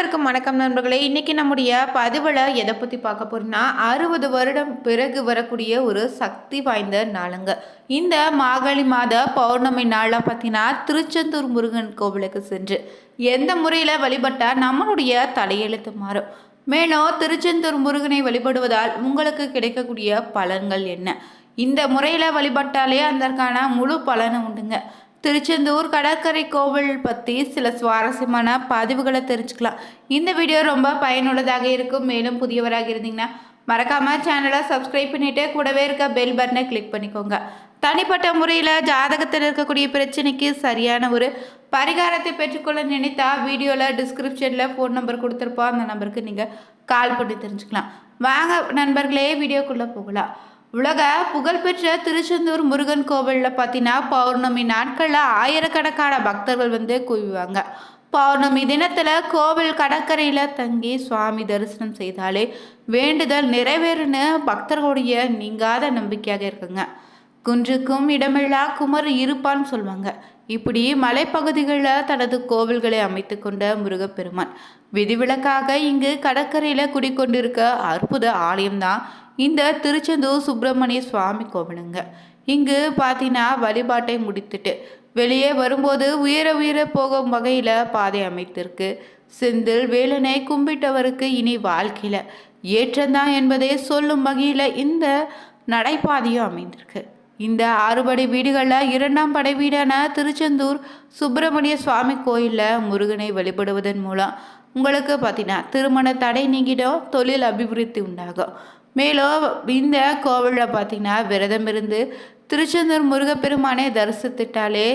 அனைவருக்கும் வணக்கம் நண்பர்களே. இன்னைக்கு நம்முடைய பதிவில் எதை பற்றி பார்க்க போறோம்னா 60 வருடம் பிறகு வரக்கூடிய ஒரு சக்தி வாய்ந்த நாளுங்க. இந்த மார்கழி மாத பௌர்ணமி நாளில் பார்த்தீங்கன்னா திருச்செந்தூர் முருகன் கோவிலுக்கு சென்று எந்த முறையில் வழிபட்டால் நம்மளுடைய தலையெழுத்து மாறும், மேலும் திருச்செந்தூர் முருகனை வழிபடுவதால் உங்களுக்கு கிடைக்கக்கூடிய பலன்கள் என்ன, இந்த முறையில் வழிபட்டாலே அதற்கான முழு பலனும் உண்டுங்க. திருச்செந்தூர் கடற்கரை கோவில் பற்றி சில சுவாரஸ்யமான பதிவுகளை தெரிஞ்சுக்கலாம். இந்த வீடியோ ரொம்ப பயனுள்ளதாக இருக்கும். மேலும் புதியவராக இருந்தீங்கன்னா மறக்காமல் சேனலை சப்ஸ்கிரைப் பண்ணிவிட்டு கூடவே இருக்க பெல் பட்டனை கிளிக் பண்ணிக்கோங்க. தனிப்பட்ட முறையில் ஜாதகத்தில் இருக்கக்கூடிய பிரச்சனைக்கு சரியான ஒரு பரிகாரத்தை பெற்றுக்கொள்ள நினைத்தா வீடியோவில் டிஸ்கிரிப்ஷனில் ஃபோன் நம்பர் கொடுத்துருப்போம். அந்த நம்பருக்கு நீங்கள் கால் பண்ணி தெரிஞ்சுக்கலாம். வாங்க நண்பர்களே, வீடியோக்குள்ளே போகலாம். உலக புகழ்பெற்ற திருச்செந்தூர் முருகன் கோவிலில் பார்த்தீங்கன்னா பௌர்ணமி நாட்களில் ஆயிரக்கணக்கான பக்தர்கள் குவிவாங்க. பௌர்ணமி தினத்தில் கோவில் கடற்கரையில் தங்கி சுவாமி தரிசனம் செய்தாலே வேண்டுதல் நிறைவேறுன்னு பக்தர்களுடைய நீங்காத நம்பிக்கையாக இருக்குங்க. குன்றுக்கும் இடமில்லா குமர் இருப்பான்னு சொல்லுவாங்க. இப்படி மலைப்பகுதிகளில் தனது கோவில்களை அமைத்து கொண்ட முருகப்பெருமான் விதிவிலக்காக இங்கு கடற்கரையில் குடிக்கொண்டிருக்க அற்புத ஆலயம்தான் இந்த திருச்செந்தூர் சுப்பிரமணிய சுவாமி கோவிலுங்க. இங்கு பார்த்தீங்கன்னா வழிபாட்டை முடித்துட்டு வெளியே வரும்போது உயர உயர போகும் வகையில் பாதை அமைத்திருக்கு. செந்தில் வேலனை கும்பிட்டவருக்கு இனி வாழ்க்கையில் ஏற்றந்தான் என்பதை சொல்லும் வகையில் இந்த நடைபாதையும் அமைந்திருக்கு. இந்த 6 படை வீடுகளில் 2ஆம் படை வீடான திருச்செந்தூர் சுப்பிரமணிய சுவாமி கோயிலில் முருகனை வழிபடுவதன் மூலம் உங்களுக்கு பார்த்தீங்கன்னா திருமண தடை நீங்கிடும், தொழில் அபிவிருத்தி உண்டாகும். மேலும் இந்த கோவிலில் பார்த்தீங்கன்னா விரதம் இருந்து திருச்செந்தூர் முருகப்பெருமானை தரிசித்துட்டாலே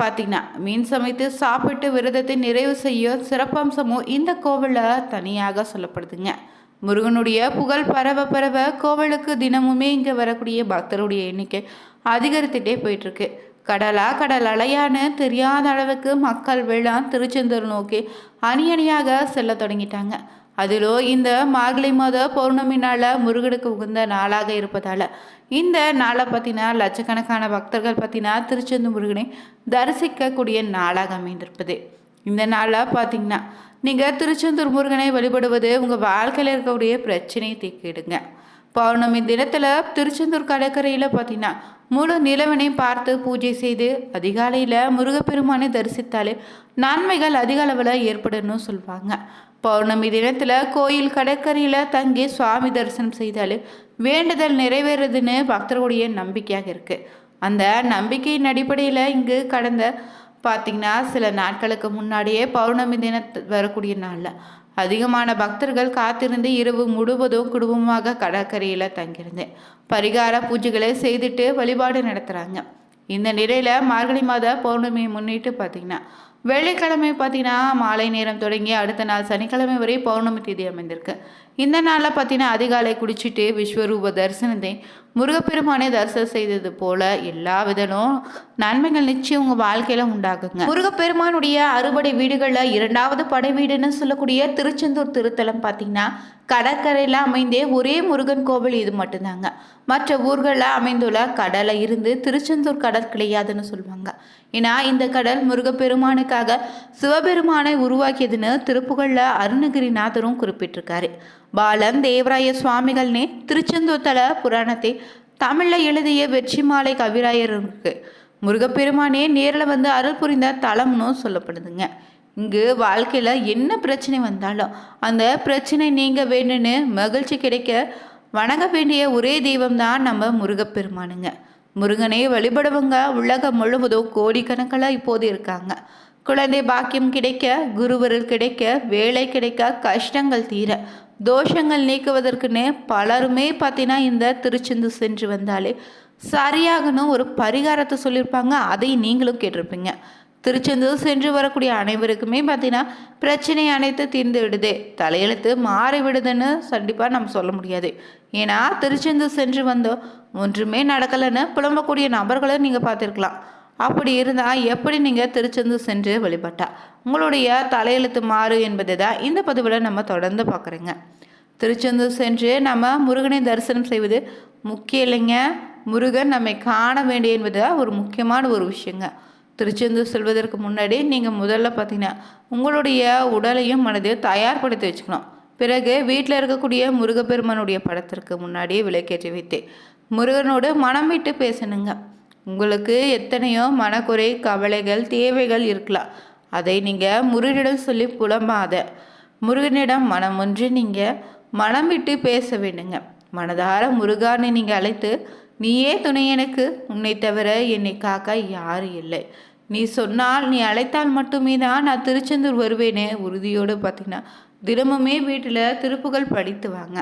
பார்த்தீங்கன்னா மீன் சமைத்து சாப்பிட்டு விரதத்தை நிறைவு செய்ய சிறப்பம்சமும் இந்த கோவிலில் தனியாக சொல்லப்படுதுங்க. முருகனுடைய புகழ் பரவ பரவ கோவிலுக்கு தினமுமே இங்கே வரக்கூடிய பக்தருடைய எண்ணிக்கை அதிகரித்துட்டே போயிட்டுருக்கு. கடல் அலையான்னு தெரியாத அளவுக்கு மக்கள் வெள்ளம் திருச்செந்தூர் நோக்கி அணி அணியாக செல்ல தொடங்கிட்டாங்க. அதிலோ இந்த மார்கழி மாத பௌர்ணமி நாளில் முருகனுக்கு உகந்த நாளாக இருப்பதால் இந்த நாளை பார்த்தீங்கன்னா லட்சக்கணக்கான பக்தர்கள் பார்த்தீங்கன்னா திருச்செந்தூர் முருகனை தரிசிக்கக்கூடிய நாளாக அமைந்திருப்பது. இந்த நாளில் பார்த்தீங்கன்னா நீங்கள் திருச்செந்தூர் முருகனை வழிபடுவது உங்கள் வாழ்க்கையில் இருக்கக்கூடிய பிரச்சனையை தீர்க்கிடுங்க. பௌர்ணமி தினத்தில் திருச்செந்தூர் கடற்கரையில் பார்த்தீங்கன்னா முழு நிலவனை பார்த்து பூஜை செய்து அதிகாலையில் முருகப்பெருமானை தரிசித்தாலே நன்மைகள் அதிக அளவில் ஏற்படணும்னு சொல்லுவாங்க. பௌர்ணமி தினத்தில் கோயில் கடற்கரையில் தங்கி சுவாமி தரிசனம் செய்தாலே வேண்டுதல் நிறைவேறுதுன்னு பக்தர்களுடைய நம்பிக்கையாக இருக்குது. அந்த நம்பிக்கையின் அடிப்படையில் இங்கு கடந்த பார்த்திங்கன்னா சில நாட்களுக்கு முன்னாடியே பௌர்ணமி வரக்கூடிய நாளில் அதிகமான பக்தர்கள் காத்திருந்து இரவு முழுவதும் குடும்பமாக கடற்கரையில் தங்கியிருந்தேன் பரிகார பூஜைகளை செய்துட்டு வழிபாடு நடத்துகிறாங்க. இந்த நிலையில் மார்கழி மாத பௌர்ணமியை முன்னிட்டு பார்த்திங்கன்னா வெள்ளிக்கிழமை பார்த்தீங்கன்னா மாலை நேரம் தொடங்கி அடுத்த நாள் சனிக்கிழமை வரை பௌர்ணமி தேதி அமைந்திருக்கு. இந்த நாளில் பார்த்தீங்கன்னா அதிகாலை குடிச்சிட்டு விஸ்வரூப தரிசனத்தை முருகப்பெருமானை தரிசனம் செய்தது போல எல்லா விதனும் நன்மைகள் நிச்சயம் உங்கள் வாழ்க்கையில் உண்டாகுங்க. முருகப்பெருமானுடைய 60 வீடுகளில் 2ஆவது படை வீடுன்னு சொல்லக்கூடிய திருச்செந்தூர் திருத்தலம் பார்த்தீங்கன்னா கடற்கரையில் அமைந்தே ஒரே முருகன் கோவில் இது மட்டும்தாங்க. மற்ற ஊர்களில் அமைந்துள்ள கடலை இருந்து திருச்செந்தூர் கடல் கிடையாதுன்னு சொல்லுவாங்க. ஏன்னா இந்த கடல் முருகப்பெருமானுக்காக சிவபெருமானை உருவாக்கியதுன்னு திருப்புகழில் அருணகிரிநாதரும் குறிப்பிட்டிருக்காரு. பாலம் தேவராய சுவாமிகள்னே திருச்செந்தூர் தல புராணத்தை தமிழில் எழுதிய வெற்றி மாலை கவிராயருக்கு முருகப்பெருமானே நேரில் வந்து அருள் புரிந்த தலம்னு சொல்லப்படுதுங்க. இங்கு வாழ்க்கையில் என்ன பிரச்சனை வந்தாலும் அந்த பிரச்சனை நீங்க வேணும்னு மகிழ்ச்சி கிடைக்க வணங்க வேண்டிய ஒரே தெய்வம் தான் நம்ம முருகப்பெருமானுங்க. முருகனை வழிபடுவங்க உலகம் முழுவதும் கோடிக்கணக்கில் இப்போது இருக்காங்க. குழந்தை பாக்கியம் கிடைக்க, குருவருள் கிடைக்க, வேலை கிடைக்க, கஷ்டங்கள் தீர, தோஷங்கள் நீக்குவதற்குன்னு பலருமே பார்த்தீங்கன்னா இந்த திருச்செந்தூர் சென்று வந்தாலே சரியாகணும் ஒரு பரிகாரத்தை சொல்லியிருப்பாங்க. அதை நீங்களும் கேட்டிருப்பீங்க. திருச்செந்தூர் சென்று வரக்கூடிய அனைவருக்குமே பார்த்தீங்கன்னா பிரச்சனை அனைத்து தீர்ந்து விடுதே, தலையெழுத்து மாறி விடுதுன்னு கண்டிப்பாக நம்ம சொல்ல முடியாது. ஏன்னா திருச்செந்தூர் சென்று வந்தோம் ஒன்றுமே நடக்கலைன்னு புலம்பக்கூடிய நபர்களை நீங்கள் பார்த்துருக்கலாம். அப்படி இருந்தால் எப்படி நீங்கள் திருச்செந்தூர் சென்று வழிபட்டா உங்களுடைய தலையெழுத்து மாறு என்பதை தான் இந்த பதிவில் நம்ம தொடர்ந்து பார்க்குறோங்க. திருச்செந்தூர் சென்று நம்ம முருகனை தரிசனம் செய்வது முக்கியம் இல்லைங்க. முருகன் நம்மை காண வேண்டிய என்பது ஒரு முக்கியமான ஒரு விஷயங்க. திருச்செந்தூர் செல்வதற்கு முன்னாடி நீங்கள் முதல்ல பார்த்தீங்கன்னா உங்களுடைய உடலையும் மனதையும் தயார்படுத்தி வச்சுக்கணும். பிறகு வீட்டில் இருக்கக்கூடிய முருகப்பெருமானுடைய படத்திற்கு முன்னாடி விளக்கேற்றி வைத்து முருகனோடு மனம் விட்டு பேசணுங்க. உங்களுக்கு எத்தனையோ மனக்குறை, கவலைகள், தேவைகள் இருக்கலாம். அதை நீங்கள் முருகனிடம் சொல்லி புலம்பாத. முருகனிடம் மனம் ஒன்று நீங்கள் மனம் விட்டு பேச வேண்டுங்க. மனதார முருகான்னு நீங்கள் அழைத்து, நீயே துணை, எனக்கு உன்னை தவிர என்னை காக்க யாரும் இல்லை, நீ சொன்னால், நீ அழைத்தால் மட்டுமே தான் நான் திருச்செந்தூர் வருவேனே உறுதியோடு பார்த்தீங்கன்னா தினமுமே வீட்டில் திருப்புகள் படித்து வாங்க.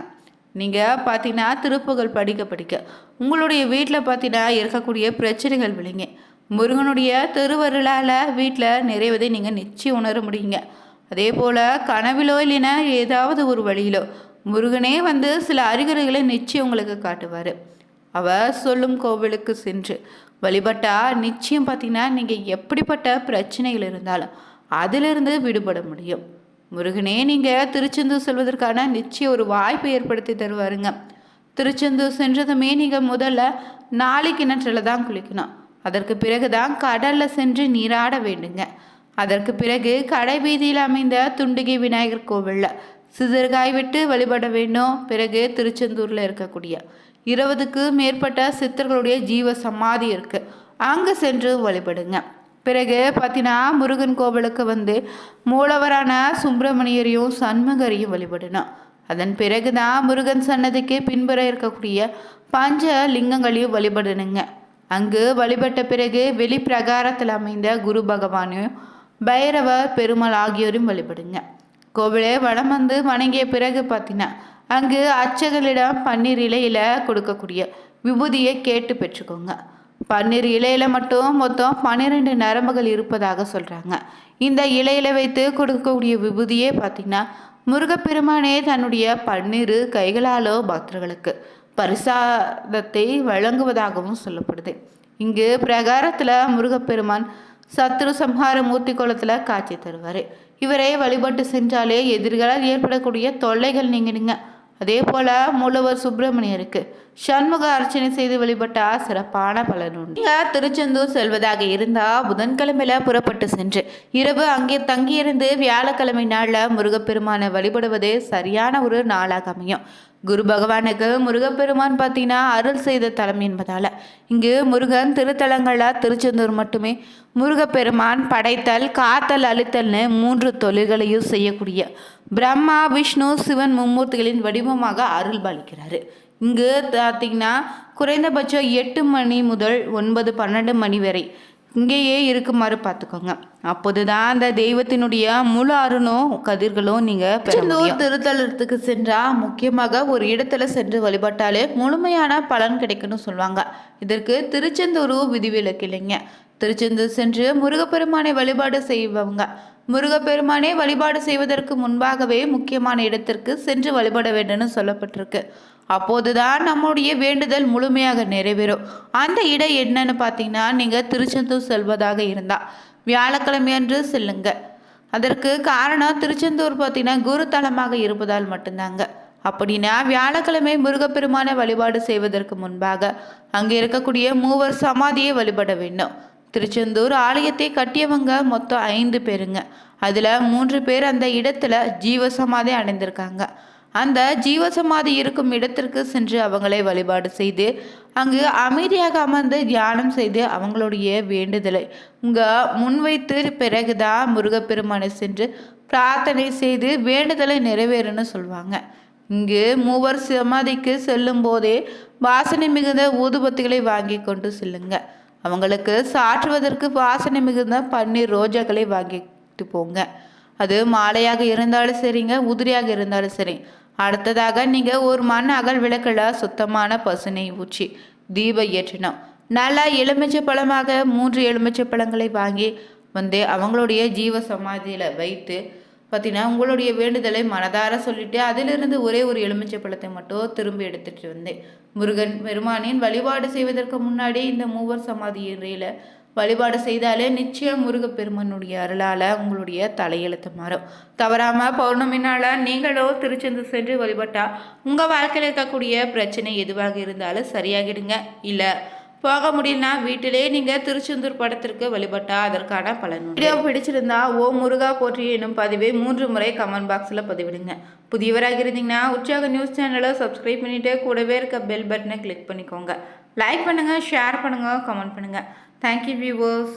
நீங்கள் பார்த்தீங்கன்னா திருப்புகள் படிக்க உங்களுடைய வீட்டில் பார்த்தீங்கன்னா இருக்கக்கூடிய பிரச்சனைகள் விளைங்க. முருகனுடைய திருவருளால் வீட்டில் நிறைவதை நீங்கள் நிச்சயம் உணர முடியுங்க. அதே போல் கனவிலோ இல்லைன்னா ஏதாவது ஒரு வழியிலோ முருகனே வந்து சில அறிகுறிகளை நிச்சயம் உங்களுக்கு காட்டுவார். அவர் சொல்லும் கோவிலுக்கு சென்று வழிபட்டால் நிச்சயம் பார்த்தீங்கன்னா நீங்கள் எப்படிப்பட்ட பிரச்சனைகள் இருந்தாலும் அதிலிருந்து விடுபட முடியும். முருகனே நீங்கள் திருச்செந்தூர் செல்வதற்கான நிச்சயம் ஒரு வாய்ப்பை ஏற்படுத்தி தருவாருங்க. திருச்செந்தூர் சென்றதுமே நீங்கள் முதல்ல நாளை கிணற்றில் தான் குளிக்கணும். அதற்கு பிறகு தான் கடலில் சென்று நீராட வேண்டுங்க. அதற்கு பிறகு கடை வீதியில் அமைந்த துண்டிகை விநாயகர் கோவிலில் சிதறுகாய் விட்டு வழிபட வேண்டும். பிறகு திருச்செந்தூரில் இருக்கக்கூடிய 20க்கு மேற்பட்ட சித்தர்களுடைய ஜீவ சமாதி இருக்குது, அங்கே சென்று வழிபடுங்க. பிறகு பார்த்தீங்கன்னா முருகன் கோவிலுக்கு வந்து மூலவரான சுப்பிரமணியரையும் சண்முகரையும் வழிபடணும். அதன் பிறகு தான் முருகன் சன்னதிக்கு பின்புற இருக்கக்கூடிய பஞ்ச லிங்கங்களையும் வழிபடணுங்க. அங்கு வழிபட்ட பிறகு வெளி பிரகாரத்தில் அமைந்த குரு பகவானையும் பைரவர் பெருமாள் ஆகியோரையும் வழிபடுங்க. கோவிலை வளம் வந்து வணங்கிய பிறகு பார்த்தீங்கன்னா அங்கு அர்ச்சகர்களிடம் பன்னீர் இலையில் கொடுக்கக்கூடிய விபூதியை கேட்டு பெற்றுக்கோங்க. பன்னீர் இலையில் மட்டும் மொத்தம் 12 நரம்புகள் இருப்பதாக சொல்கிறாங்க. இந்த இலையில் வைத்து கொடுக்கக்கூடிய விபூதியே பார்த்திங்கன்னா முருகப்பெருமானே தன்னுடைய பன்னீர் கைகளாலோ பக்தர்களுக்கு பரிசாதத்தை வழங்குவதாகவும் சொல்லப்படுது. இங்கு பிரகாரத்தில் முருகப்பெருமான் சத்ரு சம்ஹார மூர்த்தி கோலத்தில் காட்சி தருவார். இவரை வழிபட்டு சென்றாலே எதிர்களால் ஏற்படக்கூடிய தொல்லைகள் நீங்கிடுங்க. அதே போல் மூலவர் சுப்பிரமணியருக்கு சண்முக அர்ச்சனை செய்து வழிபட்டால் சிறப்பான பலன் உண்டு. நீங்கள் திருச்செந்தூர் செல்வதாக இருந்தால் புதன்கிழமையில் புறப்பட்டு சென்று இரவு அங்கே தங்கியிருந்து வியாழக்கிழமை நாளில் முருகப்பெருமானை வழிபடுவது சரியான ஒரு நாளாக அமையும். குரு பகவானுக்கு முருகப்பெருமான் பார்த்தீங்கன்னா அருள் செய்த தலம் என்பதால் இங்கு முருகன் திருத்தலங்களில் திருச்செந்தூர் மட்டுமே முருகப்பெருமான் படைத்தல், காத்தல், அழித்தல்னு 3 தொழில்களையும் செய்யக்கூடிய பிரம்மா, விஷ்ணு, சிவன் மும்மூர்த்திகளின் வடிவமாக அருள் பாலிக்கிறாரு. இங்கு பார்த்தீங்கன்னா குறைந்தபட்சம் 8 மணி முதல் 9, 12 மணி வரை இங்கேயே இருக்குமாறு பார்த்துக்கோங்க. அப்போது தான் அந்த தெய்வத்தினுடைய முழு அருணும் கதிர்களும் நீங்கள் திருச்செந்தூர் திருத்தலத்துக்கு சென்றால் முக்கியமாக ஒரு இடத்துல சென்று வழிபட்டாலே முழுமையான பலன் கிடைக்குன்னு சொல்லுவாங்க. இதற்கு திருச்செந்தூர் விதிவிலக்கு இல்லைங்க. திருச்செந்தூர் சென்று முருகப்பெருமானை வழிபாடு செய்வங்க முருகப்பெருமானே வழிபாடு செய்வதற்கு முன்பாகவே முக்கியமான இடத்திற்கு சென்று வழிபட வேண்டும்னு சொல்லப்பட்டிருக்கு. அப்போதுதான் நம்முடைய வேண்டுதல் முழுமையாக நிறைவேறும். அந்த இடம் என்னன்னு பார்த்தீங்கன்னா நீங்கள் திருச்செந்தூர் செல்வதாக இருந்தால் வியாழக்கிழமை அன்று செல்லுங்க. அதற்கு காரணம் திருச்செந்தூர் பார்த்தீங்கன்னா குரு தலமாக இருப்பதால் மட்டும்தாங்க. அப்படின்னா வியாழக்கிழமை முருகப்பெருமானை வழிபாடு செய்வதற்கு முன்பாக அங்கே இருக்கக்கூடிய மூவர் சமாதியை வழிபட வேண்டும். திருச்செந்தூர் ஆலயத்தை கட்டியவங்க மொத்தம் 5 பேருங்க. அதில் 3 பேர் அந்த இடத்துல ஜீவசமாதி அடைந்திருக்காங்க. அந்த ஜீவசமாதி இருக்கும் இடத்திற்கு சென்று அவங்களை வழிபாடு செய்து அங்கு அமைதியாக அமர்ந்து தியானம் செய்து அவங்களுடைய வேண்டுதலை முன்வைத்து பிறகுதான் முருகப்பெருமானை சென்று பிரார்த்தனை செய்து வேண்டுதலை நிறைவேறுன்னு சொல்லுவாங்க. இங்கு மூவர் சமாதிக்கு செல்லும் போதே வாசனை மிகுந்த ஊதுபத்திகளை வாங்கி கொண்டு செல்லுங்க. அவங்களுக்கு சாற்றுவதற்கு வாசனை மிகுந்த பன்னீர் ரோஜாக்களை வாங்கிட்டு போங்க. அது மாலையாக இருந்தாலும் சரிங்க, உதிரியாக இருந்தாலும் சரி. அடுத்ததாக நீங்கள் ஒரு மண் அகல் விளக்கில் சுத்தமான பசுனை ஊற்றி தீபம் ஏற்றினோம். நல்லா எலுமிச்சை பழமாக 3 எலுமிச்சை பழங்களை வாங்கி வந்து அவங்களுடைய ஜீவ சமாதியில் வைத்து பார்த்தீங்கன்னா உங்களுடைய வேண்டுதலை மனதார சொல்லிட்டு அதிலிருந்து ஒரே ஒரு எலுமிச்சை பழத்தை மட்டும் திரும்பி எடுத்துகிட்டு வந்தேன். முருகன் பெருமானின் வழிபாடு செய்வதற்கு முன்னாடி இந்த மூவர் சமாதி இறையில் வழிபாடு செய்தாலே நிச்சயம் முருகப்பெருமானுடைய அருளால் உங்களுடைய தலையெழுத்து மாறும். தவறாமல் பௌர்ணமி நாளாக நீங்களோ திருச்செந்தூர் சென்று வழிபட்டால் உங்கள் வாழ்க்கையில் இருக்கக்கூடிய பிரச்சனை எதுவாக இருந்தாலும் சரியாகிடுங்க. இல்லை போக முடியும்னா வீட்டிலே நீங்கள் திருச்செந்தூர் படத்திற்கு வழிபட்டால் அதற்கான பலன். வீடியோ பிடிச்சிருந்தா ஓ முருகா போற்றி எனும் பதிவை 3 முறை கமெண்ட் பாக்ஸில் பதிவிடுங்க. புதியவராக இருந்தீங்கன்னா உற்சாக நியூஸ் சேனலை சப்ஸ்கிரைப் பண்ணிவிட்டு கூடவே இருக்க பெல் பட்டனை கிளிக் பண்ணிக்கோங்க. லைக் பண்ணுங்கள், ஷேர் பண்ணுங்கள், கமெண்ட் பண்ணுங்கள். Thank you viewers.